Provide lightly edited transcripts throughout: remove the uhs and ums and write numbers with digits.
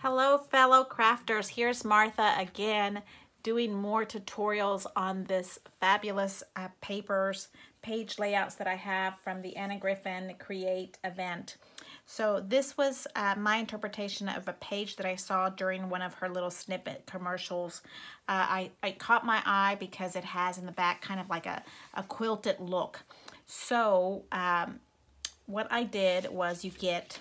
Hello fellow crafters, here's Martha again doing more tutorials on this fabulous page layouts that I have from the Anna Griffin Create event. So this was my interpretation of a page that I saw during one of her little snippet commercials. I caught my eye because it has in the back kind of like a quilted look. So what I did was you get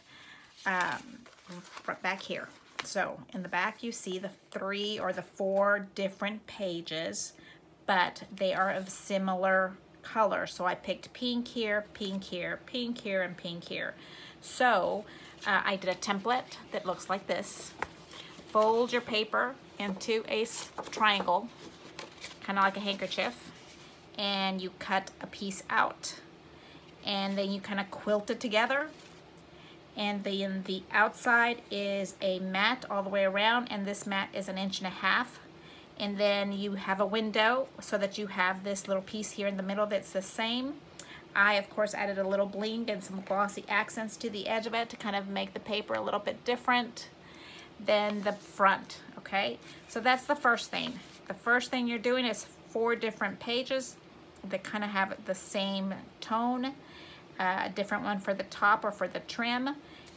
right back here. So in the back you see the 3 or the 4 different pages, but they are of similar color. So I picked pink here, pink here, pink here, and pink here. So I did a template that looks like this. Fold your paper into a triangle, kind of like a handkerchief, and you cut a piece out. And then you kind of quilt it together. And then the outside is a mat all the way around, and this mat is 1.5 inches. And then you have a window so that you have this little piece here in the middle that's the same. I, of course, added a little bling and some glossy accents to the edge of it to kind of make the paper a little bit different than the front, okay? So that's the first thing. The first thing you're doing is 4 different pages that kind of have the same tone. A different one for the top or for the trim,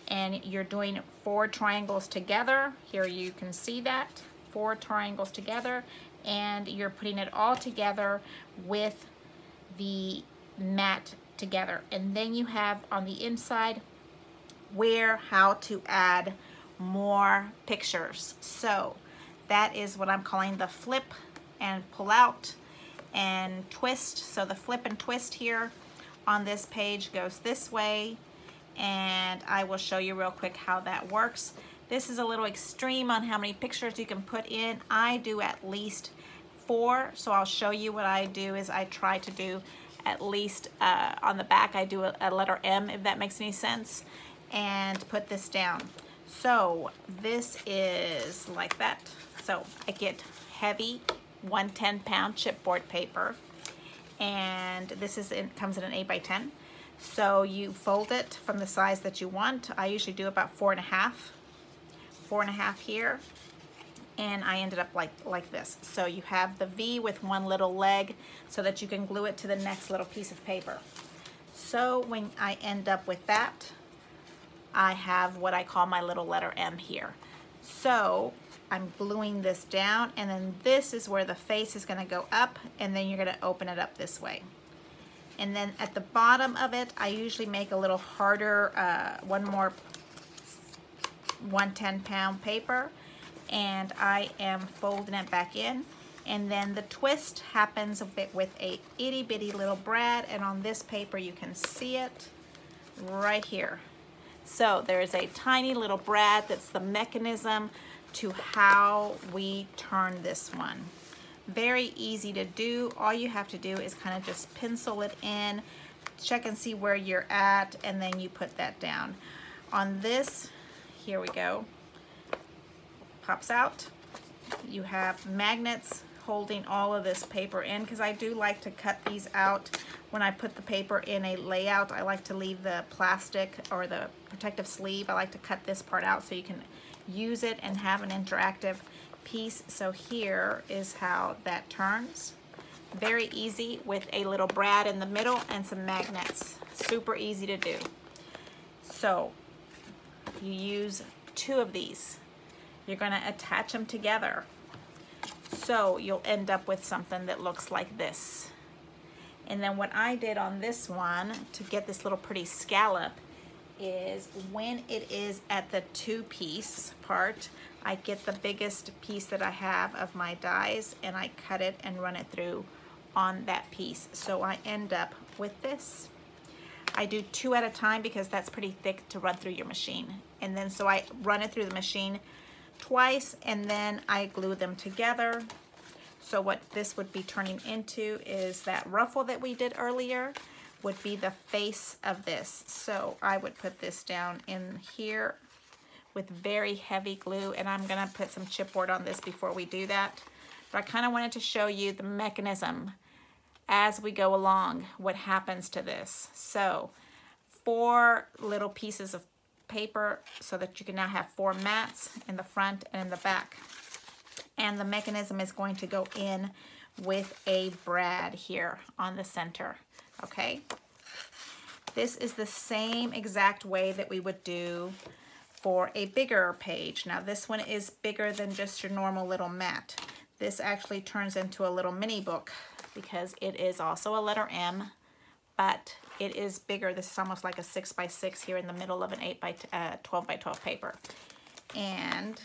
and you're doing 4 triangles together. Here you can see that 4 triangles together, and you're putting it all together with the mat together. And then you have on the inside how to add more pictures. So that is what I'm calling the flip and pull out and twist. So the flip and twist here on this page goes this way, and I will show you real quick how that works. This is a little extreme on how many pictures you can put in. I do at least 4, so I'll show you what I do is I try to do at least on the back I do a letter M, if that makes any sense, and put this down. So this is like that. So I get heavy 110-pound chipboard paper, and this comes in an 8x10. So you fold it from the size that you want. I usually do about 4.5 here, and I ended up like this. So you have the V with one little leg so that you can glue it to the next little piece of paper. So when I end up with that, I have what I call my little letter M here. So I'm gluing this down, and then this is where the face is going to go up, and then you're going to open it up this way. And then at the bottom of it, I usually make a little harder, one more 110-pound paper, and I am folding it back in. And then the twist happens with a itty-bitty little brad, and on this paper you can see it right here. So there is a tiny little brad that's the mechanism to how we turn this one. Very easy to do. All you have to do is kind of just pencil it in, check and see where you're at, and then you put that down. On this, here we go, pops out. You have magnets holding all of this paper in, because I do like to cut these out when I put the paper in a layout. I like to leave the plastic or the protective sleeve. I like to cut this part out so you can use it and have an interactive piece. So here is how that turns. Very easy with a little brad in the middle and some magnets. Super easy to do. So you use 2 of these. You're going to attach them together. So you'll end up with something that looks like this. And then what I did on this one to get this little pretty scallop is when it is at the 2-piece part, I get the biggest piece that I have of my dies, and I cut it and run it through on that piece. So I end up with this. I do 2 at a time because that's pretty thick to run through your machine. And then so I run it through the machine twice, and then I glue them together. So what this would be turning into is that ruffle that we did earlier would be the face of this. So I would put this down in here with very heavy glue, and I'm gonna put some chipboard on this before we do that. But I kind of wanted to show you the mechanism as we go along, what happens to this. So 4 little pieces of paper so that you can now have 4 mats in the front and in the back. And the mechanism is going to go in with a brad here on the center, okay? This is the same exact way that we would do for a bigger page. Now this one is bigger than just your normal little mat. This actually turns into a little mini book because it is also a letter M, but it is bigger. This is almost like a 6x6 here in the middle of an 12x12 paper. And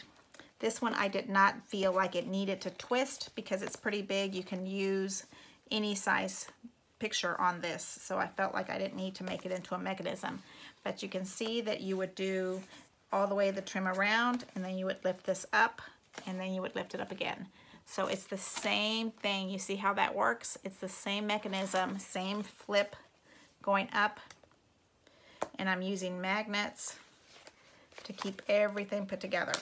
this one I did not feel like it needed to twist because it's pretty big. You can use any size picture on this, so I felt like I didn't need to make it into a mechanism. But you can see that you would do all the way the trim around, and then you would lift this up, and then you would lift it up again. So it's the same thing. You see how that works? It's the same mechanism, same flip going up, and I'm using magnets to keep everything put together.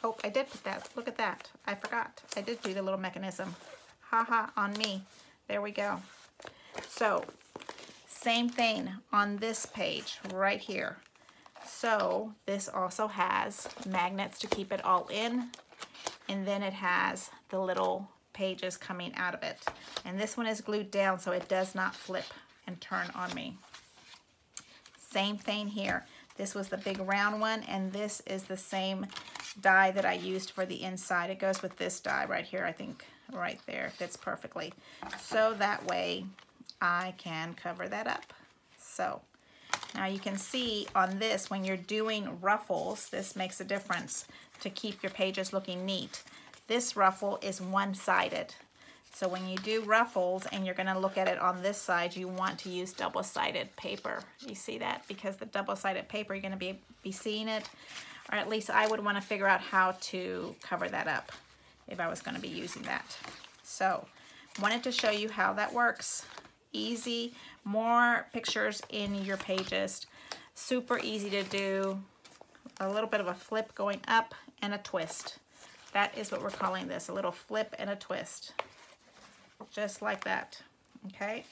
Oh, I did put that. Look at that. I forgot. I did do the little mechanism. Ha on me. There we go. So, same thing on this page right here. So, this also has magnets to keep it all in, and then it has the little pages coming out of it. And this one is glued down so it does not flip and turn on me. Same thing here. This was the big round one, and this is the same die that I used for the inside. It goes with this die right here, I think, right there. It fits perfectly. So that way I can cover that up. So now you can see on this, when you're doing ruffles, this makes a difference to keep your pages looking neat. This ruffle is one-sided. So when you do ruffles and you're going to look at it on this side, you want to use double-sided paper. You see that? Because the double-sided paper, you're going to be seeing it, or at least I would want to figure out how to cover that up if I was going to be using that. So wanted to show you how that works. Easy, more pictures in your pages. Super easy to do. A little bit of a flip going up and a twist. That is what we're calling this, a little flip and a twist. Just like that, okay?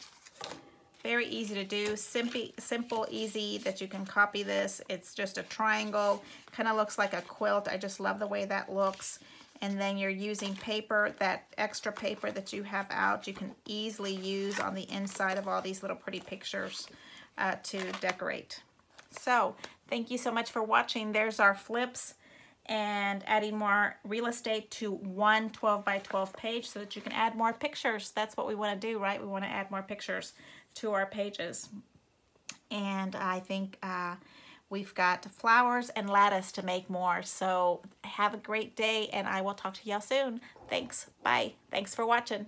Very easy to do, simple, easy that you can copy this. It's just a triangle, kind of looks like a quilt. I just love the way that looks. And then you're using paper, that extra paper that you have out, you can easily use on the inside of all these little pretty pictures to decorate. So, thank you so much for watching. There's our flips and adding more real estate to one 12x12 page so that you can add more pictures. That's what we want to do, right? We want to add more pictures to our pages. And I think we've got flowers and lattice to make more. So have a great day, and I will talk to y'all soon. Thanks. Bye. Thanks for watching.